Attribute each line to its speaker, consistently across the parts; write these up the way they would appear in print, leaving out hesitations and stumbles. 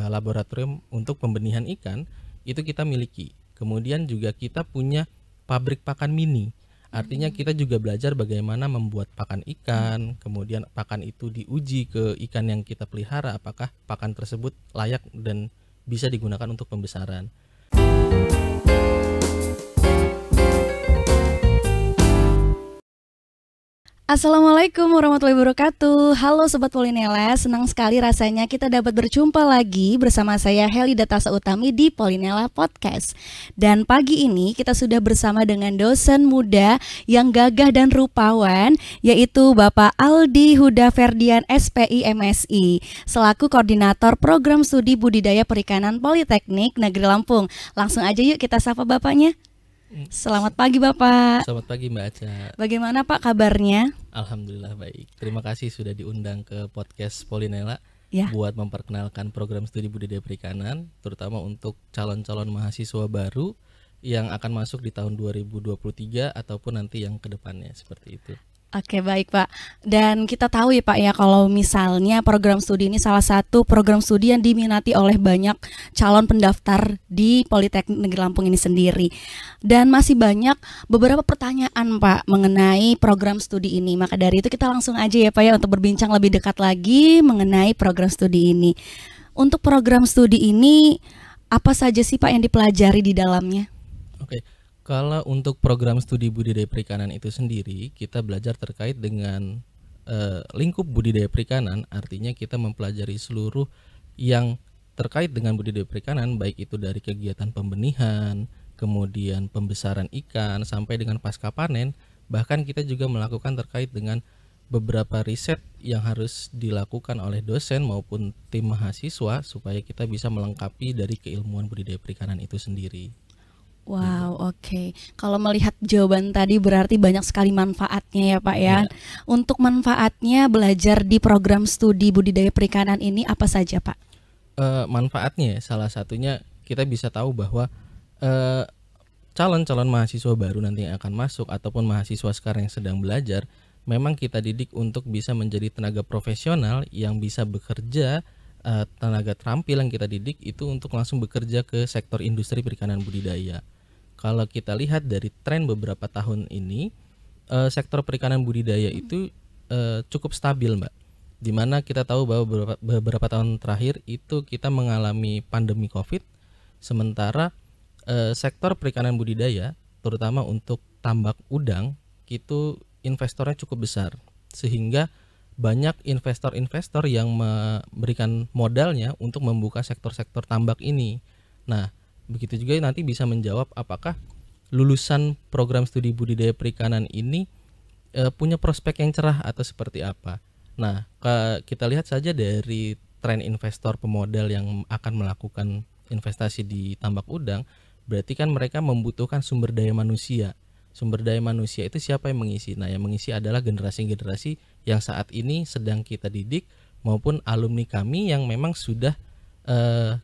Speaker 1: laboratorium untuk pembenihan ikan itu kita miliki. Kemudian juga kita punya pabrik pakan mini. Artinya kita juga belajar bagaimana membuat pakan ikan, kemudian pakan itu diuji ke ikan yang kita pelihara apakah pakan tersebut layak dan bisa digunakan untuk pembesaran.
Speaker 2: Assalamualaikum warahmatullahi wabarakatuh. Halo Sobat Polinela, senang sekali rasanya kita dapat berjumpa lagi bersama saya Heli Datasa Utami di Polinela Podcast. Dan pagi ini kita sudah bersama dengan dosen muda yang gagah dan rupawan, yaitu Bapak Aldi Huda Ferdian SPI MSI, selaku Koordinator Program Studi Budidaya Perikanan Politeknik Negeri Lampung. Langsung aja yuk kita sapa Bapaknya. Selamat pagi Bapak.
Speaker 1: Selamat pagi Mbak Aca.
Speaker 2: Bagaimana Pak kabarnya?
Speaker 1: Alhamdulillah baik. Terima kasih sudah diundang ke podcast Polinela buat memperkenalkan program studi budidaya perikanan, terutama untuk calon-calon mahasiswa baru yang akan masuk di tahun 2023 ataupun nanti yang kedepannya seperti itu.
Speaker 2: Oke, baik Pak. Dan kita tahu ya Pak ya, kalau misalnya program studi ini salah satu program studi yang diminati oleh banyak calon pendaftar di Politeknik Negeri Lampung ini sendiri. Dan masih banyak beberapa pertanyaan Pak mengenai program studi ini. Maka dari itu kita langsung aja ya Pak ya untuk berbincang lebih dekat lagi mengenai program studi ini. Untuk program studi ini apa saja sih Pak yang dipelajari di dalamnya?
Speaker 1: Oke. Kalau untuk program studi budidaya perikanan itu sendiri, kita belajar terkait dengan lingkup budidaya perikanan, artinya kita mempelajari seluruh yang terkait dengan budidaya perikanan, baik itu dari kegiatan pembenihan, kemudian pembesaran ikan, sampai dengan pasca panen, bahkan kita juga melakukan terkait dengan beberapa riset yang harus dilakukan oleh dosen maupun tim mahasiswa supaya kita bisa melengkapi dari keilmuan budidaya perikanan itu sendiri.
Speaker 2: Wow, oke. Kalau melihat jawaban tadi berarti banyak sekali manfaatnya ya Pak ya. Untuk manfaatnya belajar di program studi budidaya perikanan ini apa saja Pak?
Speaker 1: Manfaatnya salah satunya kita bisa tahu bahwa calon-calon mahasiswa baru nanti yang akan masuk ataupun mahasiswa sekarang yang sedang belajar, memang kita didik untuk bisa menjadi tenaga profesional yang bisa bekerja, tenaga terampil yang kita didik itu untuk langsung bekerja ke sektor industri perikanan budidaya. Kalau kita lihat dari tren beberapa tahun ini, sektor perikanan budidaya itu cukup stabil Mbak. Dimana kita tahu bahwa beberapa tahun terakhir itu kita mengalami pandemi COVID, sementara sektor perikanan budidaya, terutama untuk tambak udang, itu investornya cukup besar. Sehingga banyak investor-investor yang memberikan modalnya untuk membuka sektor-sektor tambak ini. Nah, begitu juga nanti bisa menjawab apakah lulusan program studi budidaya perikanan ini punya prospek yang cerah atau seperti apa. Nah, kita lihat saja dari tren investor pemodal yang akan melakukan investasi di tambak udang, berarti kan mereka membutuhkan sumber daya manusia. Sumber daya manusia itu siapa yang mengisi? Nah, yang mengisi adalah generasi-generasi yang saat ini sedang kita didik maupun alumni kami yang memang sudah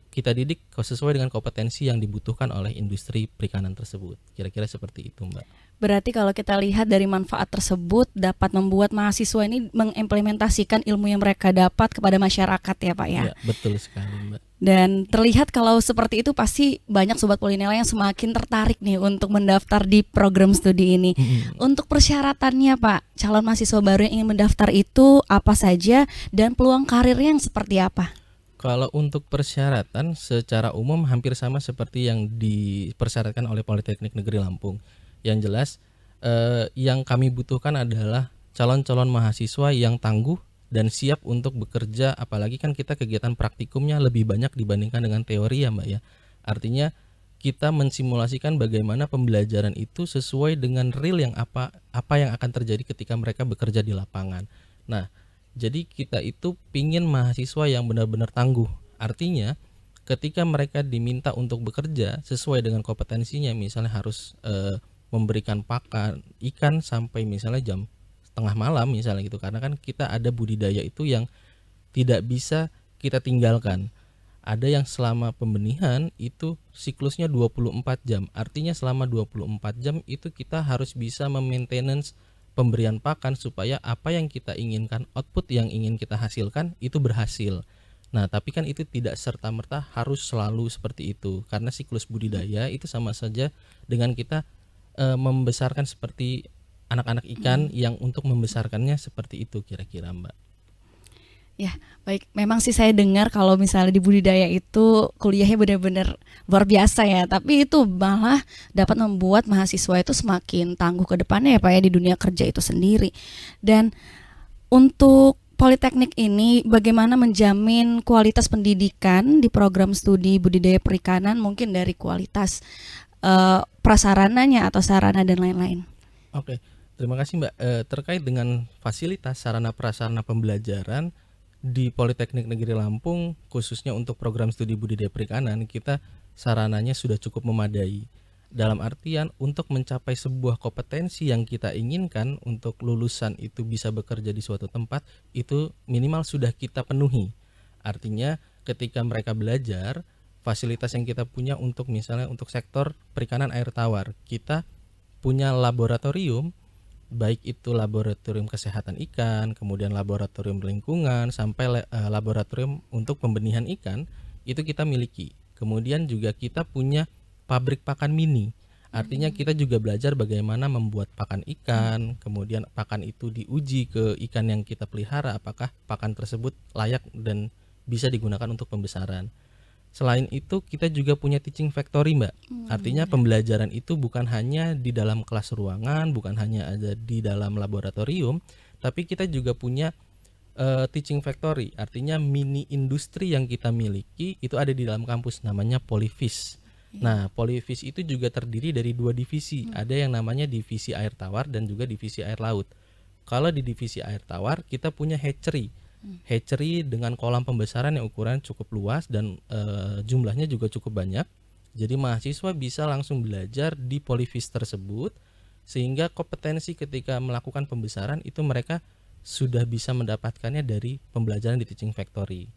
Speaker 1: kita didik sesuai dengan kompetensi yang dibutuhkan oleh industri perikanan tersebut. Kira-kira seperti itu Mbak.
Speaker 2: Berarti kalau kita lihat dari manfaat tersebut dapat membuat mahasiswa ini mengimplementasikan ilmu yang mereka dapat kepada masyarakat ya Pak ya.
Speaker 1: Ya, betul sekali Mbak.
Speaker 2: Dan terlihat kalau seperti itu pasti banyak Sobat Polinela yang semakin tertarik nih untuk mendaftar di program studi ini. Untuk persyaratannya Pak, calon mahasiswa baru yang ingin mendaftar itu apa saja dan peluang karirnya yang seperti apa?
Speaker 1: Kalau untuk persyaratan secara umum hampir sama seperti yang dipersyaratkan oleh Politeknik Negeri Lampung. Yang jelas yang kami butuhkan adalah calon-calon mahasiswa yang tangguh dan siap untuk bekerja, apalagi kan kita kegiatan praktikumnya lebih banyak dibandingkan dengan teori ya Mbak ya. Artinya kita mensimulasikan bagaimana pembelajaran itu sesuai dengan real yang apa yang akan terjadi ketika mereka bekerja di lapangan. Nah, jadi kita itu pingin mahasiswa yang benar-benar tangguh. Artinya ketika mereka diminta untuk bekerja sesuai dengan kompetensinya, misalnya harus memberikan pakan ikan sampai misalnya jam tengah malam misalnya gitu, karena kan kita ada budidaya itu yang tidak bisa kita tinggalkan. Ada yang selama pembenihan itu siklusnya 24 jam. Artinya selama 24 jam itu kita harus bisa memaintenance pemberian pakan supaya apa yang kita inginkan, output yang ingin kita hasilkan itu berhasil. Nah, tapi kan itu tidak serta-merta harus selalu seperti itu, karena siklus budidaya itu sama saja dengan kita membesarkan seperti anak-anak ikan yang untuk membesarkannya seperti itu kira-kira, Mbak.
Speaker 2: Ya, baik. Memang sih saya dengar kalau misalnya di budidaya itu kuliahnya benar-benar luar biasa ya. Tapi itu malah dapat membuat mahasiswa itu semakin tangguh ke depannya ya Pak ya di dunia kerja itu sendiri. Dan untuk Politeknik ini bagaimana menjamin kualitas pendidikan di program studi budidaya perikanan mungkin dari kualitas prasarananya atau sarana dan lain-lain.
Speaker 1: Oke, terima kasih Mbak. Terkait dengan fasilitas sarana prasarana pembelajaran di Politeknik Negeri Lampung, khususnya untuk program studi budidaya perikanan, kita sarananya sudah cukup memadai. Dalam artian untuk mencapai sebuah kompetensi yang kita inginkan untuk lulusan itu bisa bekerja di suatu tempat, itu minimal sudah kita penuhi. Artinya ketika mereka belajar, fasilitas yang kita punya untuk misalnya untuk sektor perikanan air tawar, kita punya laboratorium, baik itu laboratorium kesehatan ikan, kemudian laboratorium lingkungan, sampai laboratorium untuk pembenihan ikan, itu kita miliki. Kemudian juga kita punya pabrik pakan mini, artinya kita juga belajar bagaimana membuat pakan ikan, kemudian pakan itu diuji ke ikan yang kita pelihara, apakah pakan tersebut layak dan bisa digunakan untuk pembesaran. Selain itu kita juga punya teaching factory Mbak, artinya pembelajaran itu bukan hanya di dalam kelas ruangan, bukan hanya ada di dalam laboratorium, tapi kita juga punya teaching factory, artinya mini industri yang kita miliki itu ada di dalam kampus, namanya Polyfish. Nah, Polyfish itu juga terdiri dari dua divisi, ada yang namanya divisi air tawar dan juga divisi air laut. Kalau di divisi air tawar kita punya hatchery dengan kolam pembesaran yang ukuran cukup luas dan jumlahnya juga cukup banyak. Jadi mahasiswa bisa langsung belajar di Polyfish tersebut, sehingga kompetensi ketika melakukan pembesaran itu mereka sudah bisa mendapatkannya dari pembelajaran di teaching factory.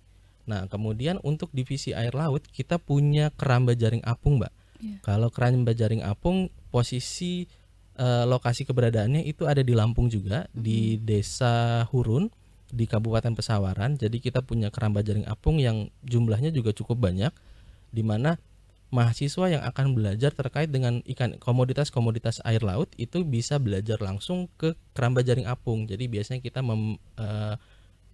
Speaker 1: Nah, kemudian untuk divisi air laut kita punya keramba jaring apung Mbak. Kalau keramba jaring apung posisi lokasi keberadaannya itu ada di Lampung juga, di Desa Hurun di Kabupaten Pesawaran. Jadi kita punya keramba jaring apung yang jumlahnya juga cukup banyak, di mana mahasiswa yang akan belajar terkait dengan ikan, komoditas-komoditas air laut itu bisa belajar langsung ke keramba jaring apung. Jadi biasanya kita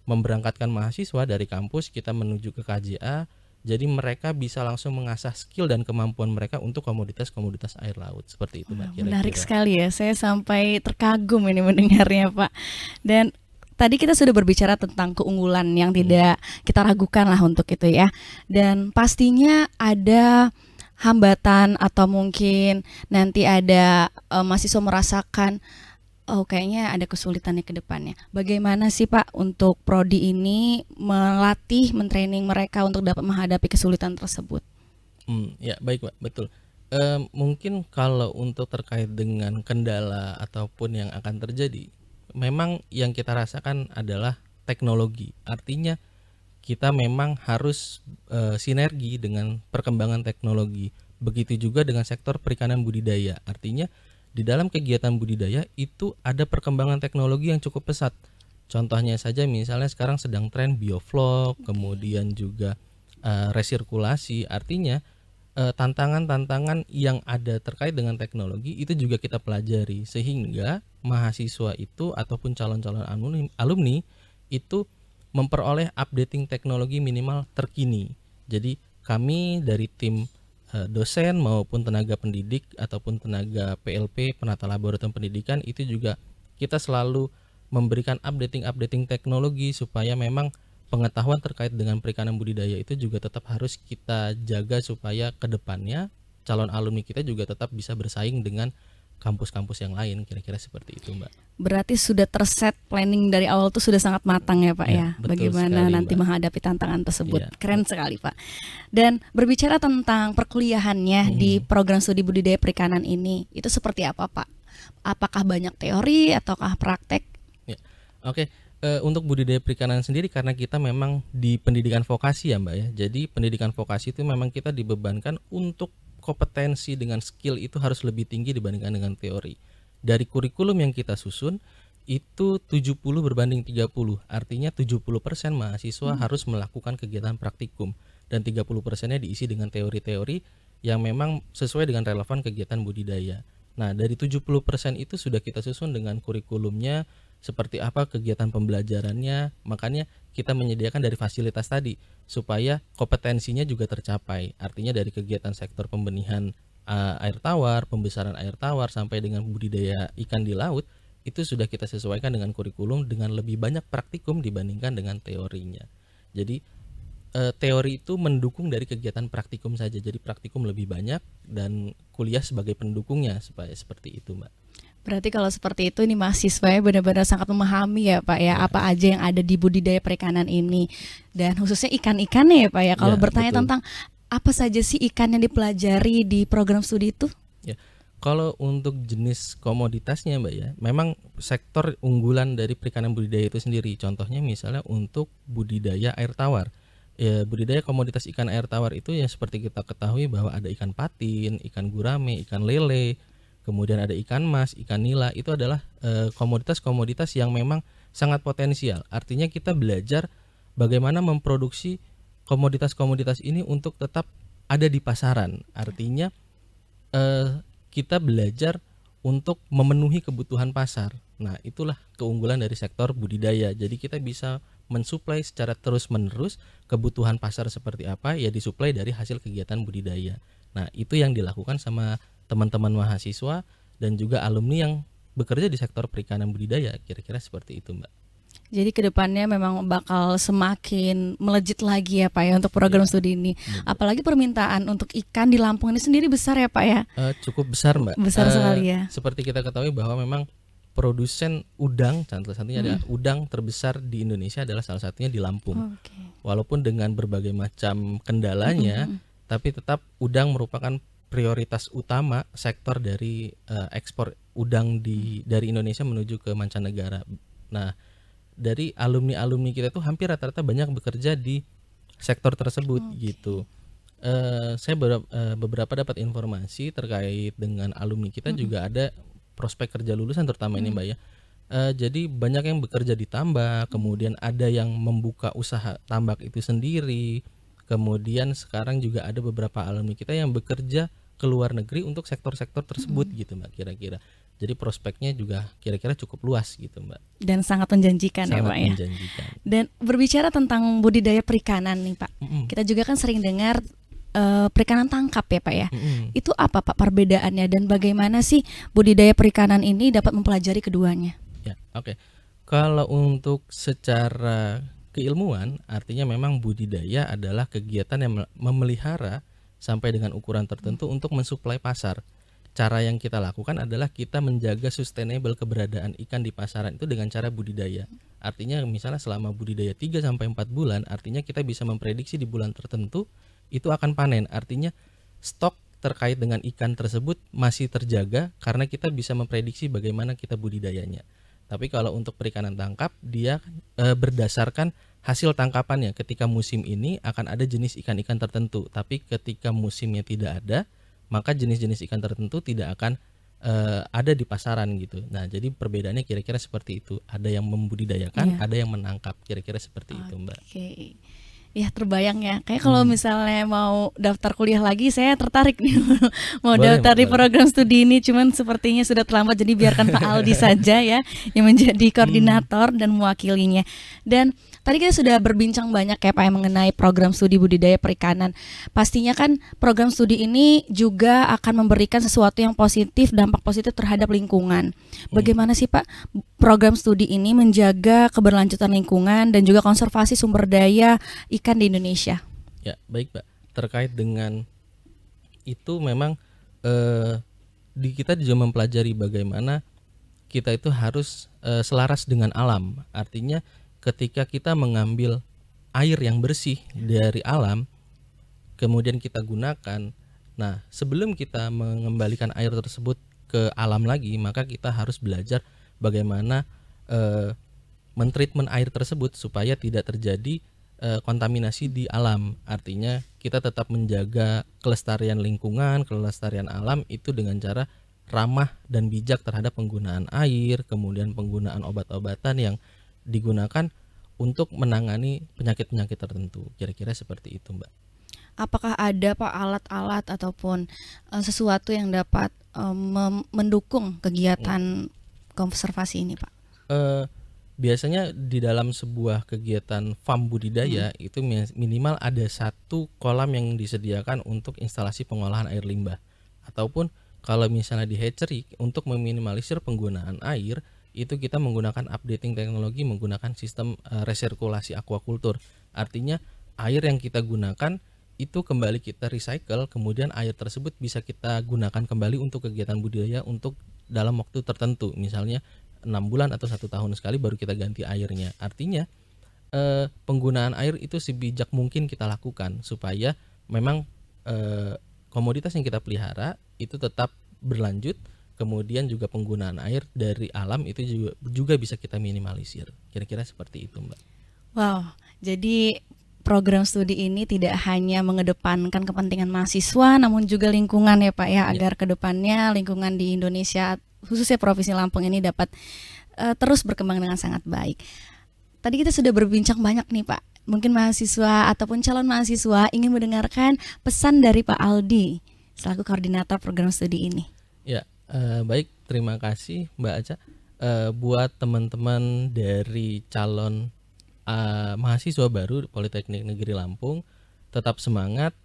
Speaker 1: memberangkatkan mahasiswa dari kampus, kita menuju ke KJA, jadi mereka bisa langsung mengasah skill dan kemampuan mereka untuk komoditas-komoditas air laut. Seperti itu Mbak, kira-kira.
Speaker 2: Menarik sekali ya, saya sampai terkagum ini mendengarnya Pak. Dan tadi kita sudah berbicara tentang keunggulan yang tidak kita ragukan lah untuk itu ya. Dan pastinya ada hambatan atau mungkin nanti ada mahasiswa merasakan kayaknya ada kesulitannya ke depannya. Bagaimana sih Pak untuk prodi ini melatih, mentraining mereka untuk dapat menghadapi kesulitan tersebut?
Speaker 1: Ya baik Pak, betul. Mungkin kalau untuk terkait dengan kendala ataupun yang akan terjadi, memang yang kita rasakan adalah teknologi. Artinya kita memang harus sinergi dengan perkembangan teknologi. Begitu juga dengan sektor perikanan budidaya. Artinya di dalam kegiatan budidaya itu ada perkembangan teknologi yang cukup pesat. Contohnya saja misalnya sekarang sedang tren bioflok, kemudian juga resirkulasi. Artinya tantangan-tantangan yang ada terkait dengan teknologi itu juga kita pelajari, sehingga mahasiswa itu ataupun calon-calon alumni itu memperoleh updating teknologi minimal terkini. Jadi kami dari tim dosen maupun tenaga pendidik ataupun tenaga PLP, penata laboratorium pendidikan, itu juga kita selalu memberikan updating teknologi supaya memang pengetahuan terkait dengan perikanan budidaya itu juga tetap harus kita jaga supaya kedepannya calon alumni kita juga tetap bisa bersaing dengan kampus-kampus yang lain, kira-kira seperti itu Mbak.
Speaker 2: Berarti sudah terset planning dari awal tuh sudah sangat matang ya Pak ya, bagaimana
Speaker 1: sekali,
Speaker 2: nanti
Speaker 1: Mbak,
Speaker 2: menghadapi tantangan tersebut.
Speaker 1: Ya,
Speaker 2: Keren sekali Pak. Dan berbicara tentang perkuliahannya di program studi budidaya perikanan ini, itu seperti apa Pak? Apakah banyak teori ataukah praktek?
Speaker 1: Ya, oke. Untuk budidaya perikanan sendiri karena kita memang di pendidikan vokasi ya Mbak ya. Jadi pendidikan vokasi itu memang kita dibebankan untuk kompetensi dengan skill itu harus lebih tinggi dibandingkan dengan teori. Dari kurikulum yang kita susun, Itu 70/30. Artinya 70% mahasiswa harus melakukan kegiatan praktikum dan 30%-nya diisi dengan teori-teori yang memang sesuai dengan relevan kegiatan budidaya. Nah, dari 70% itu sudah kita susun dengan kurikulumnya, seperti apa kegiatan pembelajarannya. Makanya kita menyediakan dari fasilitas tadi supaya kompetensinya juga tercapai. Artinya dari kegiatan sektor pembenihan air tawar, pembesaran air tawar sampai dengan budidaya ikan di laut, itu sudah kita sesuaikan dengan kurikulum dengan lebih banyak praktikum dibandingkan dengan teorinya. Jadi teori itu mendukung dari kegiatan praktikum saja. Jadi praktikum lebih banyak dan kuliah sebagai pendukungnya supaya seperti itu, Mbak.
Speaker 2: Berarti kalau seperti itu ini mahasiswanya benar-benar sangat memahami ya Pak ya, apa aja yang ada di budidaya perikanan ini dan khususnya ikan-ikannya ya Pak ya. Kalau bertanya
Speaker 1: betul.
Speaker 2: tentang apa saja sih ikan yang dipelajari di program studi itu?
Speaker 1: Ya, kalau untuk jenis komoditasnya Mbak ya, memang sektor unggulan dari perikanan budidaya itu sendiri. Contohnya misalnya untuk budidaya air tawar. Ya, budidaya komoditas ikan air tawar itu yang seperti kita ketahui bahwa ada ikan patin, ikan gurame, ikan lele, kemudian ada ikan mas, ikan nila. Itu adalah komoditas-komoditas yang memang sangat potensial. Artinya kita belajar bagaimana memproduksi komoditas-komoditas ini untuk tetap ada di pasaran. Artinya kita belajar untuk memenuhi kebutuhan pasar. Nah, itulah keunggulan dari sektor budidaya. Jadi kita bisa mensuplai secara terus-menerus kebutuhan pasar seperti apa, ya disuplai dari hasil kegiatan budidaya. Nah, itu yang dilakukan sama teman-teman mahasiswa dan juga alumni yang bekerja di sektor perikanan budidaya. Kira-kira seperti itu, Mbak.
Speaker 2: Jadi kedepannya memang bakal semakin melejit lagi ya Pak ya untuk program studi ini. Apalagi permintaan untuk ikan di Lampung ini sendiri besar ya Pak ya?
Speaker 1: Cukup besar Mbak.
Speaker 2: Besar sekali ya.
Speaker 1: Seperti kita ketahui bahwa memang produsen udang, salah satunya ada udang terbesar di Indonesia adalah salah satunya di Lampung. Walaupun dengan berbagai macam kendalanya, tapi tetap udang merupakan prioritas utama sektor dari ekspor udang dari Indonesia menuju ke mancanegara. Nah, dari alumni-alumni kita tuh hampir rata-rata banyak bekerja di sektor tersebut gitu. Saya beberapa dapat informasi terkait dengan alumni kita juga ada prospek kerja lulusan terutama ini Mbak ya. Jadi banyak yang bekerja di tambak, kemudian ada yang membuka usaha tambak itu sendiri. Kemudian sekarang juga ada beberapa alumni kita yang bekerja ke luar negeri untuk sektor-sektor tersebut gitu Mbak kira-kira. Jadi prospeknya juga kira-kira cukup luas gitu Mbak.
Speaker 2: Dan sangat menjanjikan ya Pak ya.
Speaker 1: Menjanjikan.
Speaker 2: Dan berbicara tentang budidaya perikanan nih Pak, kita juga kan sering dengar perikanan tangkap ya Pak ya. Itu apa Pak perbedaannya dan bagaimana sih budidaya perikanan ini dapat mempelajari keduanya?
Speaker 1: Ya, oke. Kalau untuk secara keilmuan, artinya memang budidaya adalah kegiatan yang memelihara sampai dengan ukuran tertentu untuk mensuplai pasar. Cara yang kita lakukan adalah kita menjaga sustainable keberadaan ikan di pasaran itu dengan cara budidaya. Artinya misalnya selama budidaya 3-4 bulan, artinya kita bisa memprediksi di bulan tertentu itu akan panen. Artinya stok terkait dengan ikan tersebut masih terjaga karena kita bisa memprediksi bagaimana kita budidayanya. Tapi kalau untuk perikanan tangkap, dia berdasarkan hasil tangkapannya. Ketika musim ini akan ada jenis ikan-ikan tertentu, tapi ketika musimnya tidak ada, maka jenis-jenis ikan tertentu tidak akan ada di pasaran gitu. Nah, jadi perbedaannya kira-kira seperti itu. Ada yang membudidayakan, ada yang menangkap. Kira-kira seperti itu, Mbak.
Speaker 2: Oke. Ya terbayang ya. Kayak kalau misalnya mau daftar kuliah lagi, saya tertarik nih mau
Speaker 1: Boleh,
Speaker 2: daftar di
Speaker 1: boleh.
Speaker 2: program studi ini. Cuman sepertinya sudah terlambat, jadi biarkan Pak Aldi saja ya yang menjadi koordinator dan mewakilinya. Dan tadi kita sudah berbincang banyak ya Pak mengenai program studi budidaya perikanan. Pastinya kan program studi ini juga akan memberikan sesuatu yang positif, dampak positif terhadap lingkungan. Bagaimana sih Pak program studi ini menjaga keberlanjutan lingkungan dan juga konservasi sumber daya ikan di Indonesia?
Speaker 1: Ya, baik Mbak. Terkait dengan itu memang kita juga mempelajari bagaimana kita itu harus selaras dengan alam. Artinya ketika kita mengambil air yang bersih dari alam, kemudian kita gunakan. Nah, sebelum kita mengembalikan air tersebut ke alam lagi, maka kita harus belajar bagaimana mentreatment air tersebut supaya tidak terjadi kontaminasi di alam. Artinya kita tetap menjaga kelestarian lingkungan, kelestarian alam itu dengan cara ramah dan bijak terhadap penggunaan air, kemudian penggunaan obat-obatan yang digunakan untuk menangani penyakit-penyakit tertentu. Kira-kira seperti itu, Mbak.
Speaker 2: Apakah ada Pak alat-alat ataupun sesuatu yang dapat mendukung kegiatan konservasi ini, Pak?
Speaker 1: Biasanya di dalam sebuah kegiatan farm budidaya itu minimal ada satu kolam yang disediakan untuk instalasi pengolahan air limbah. Ataupun kalau misalnya di hatchery untuk meminimalisir penggunaan air, itu kita menggunakan updating teknologi menggunakan sistem resirkulasi aquaculture. Artinya air yang kita gunakan itu kembali kita recycle, kemudian air tersebut bisa kita gunakan kembali untuk kegiatan budidaya untuk dalam waktu tertentu, misalnya 6 bulan atau 1 tahun sekali baru kita ganti airnya. Artinya penggunaan air itu sebijak mungkin kita lakukan supaya memang komoditas yang kita pelihara itu tetap berlanjut, kemudian juga penggunaan air dari alam itu juga bisa kita minimalisir. Kira-kira seperti itu, Mbak.
Speaker 2: Wow, jadi program studi ini tidak hanya mengedepankan kepentingan mahasiswa namun juga lingkungan ya Pak ya, agar kedepannya lingkungan di Indonesia khususnya Provinsi Lampung ini dapat terus berkembang dengan sangat baik. Tadi kita sudah berbincang banyak nih Pak. Mungkin mahasiswa ataupun calon mahasiswa ingin mendengarkan pesan dari Pak Aldi selaku koordinator program studi ini.
Speaker 1: Ya, baik, terima kasih Mbak Aca. Buat teman-teman dari calon mahasiswa baru Politeknik Negeri Lampung, tetap semangat.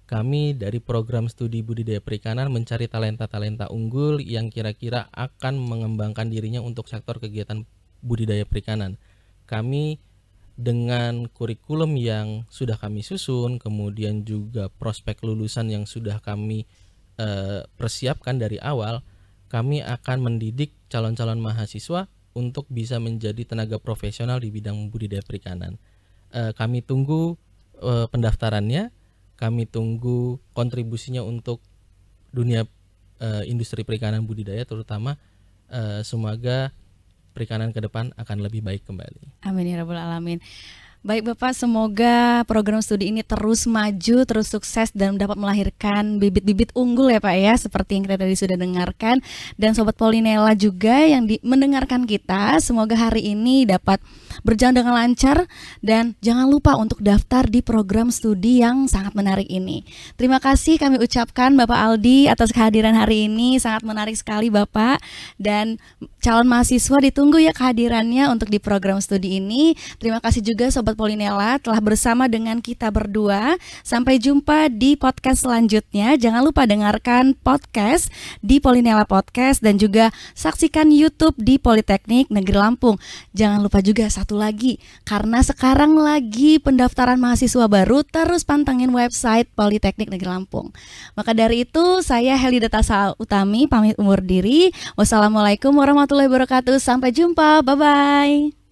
Speaker 1: Kami dari program studi budidaya perikanan mencari talenta-talenta unggul yang kira-kira akan mengembangkan dirinya untuk sektor kegiatan budidaya perikanan. Kami dengan kurikulum yang sudah kami susun, kemudian juga prospek lulusan yang sudah kami persiapkan dari awal, kami akan mendidik calon-calon mahasiswa untuk bisa menjadi tenaga profesional di bidang budidaya perikanan. Kami tunggu pendaftarannya. Kami tunggu kontribusinya untuk dunia industri perikanan budidaya, terutama semoga perikanan ke depan akan lebih baik kembali.
Speaker 2: Amin ya rabbal alamin. Baik Bapak, semoga program studi ini terus maju, terus sukses dan dapat melahirkan bibit-bibit unggul ya Pak ya, seperti yang kita tadi sudah dengarkan. Dan Sobat Polinela juga yang mendengarkan kita, semoga hari ini dapat berjalan dengan lancar dan jangan lupa untuk daftar di program studi yang sangat menarik ini. Terima kasih kami ucapkan Bapak Aldi atas kehadiran hari ini, sangat menarik sekali Bapak. Dan calon mahasiswa ditunggu ya kehadirannya untuk di program studi ini. Terima kasih juga Sobat Polinela telah bersama dengan kita berdua. Sampai jumpa di podcast selanjutnya. Jangan lupa dengarkan podcast di Polinela Podcast dan juga saksikan YouTube di Politeknik Negeri Lampung. Jangan lupa juga satu lagi, karena sekarang lagi pendaftaran mahasiswa baru, terus pantengin website Politeknik Negeri Lampung. Maka dari itu saya Helida Tasa Utami pamit undur diri. Wassalamualaikum warahmatullahi wabarakatuh. Sampai jumpa. Bye bye.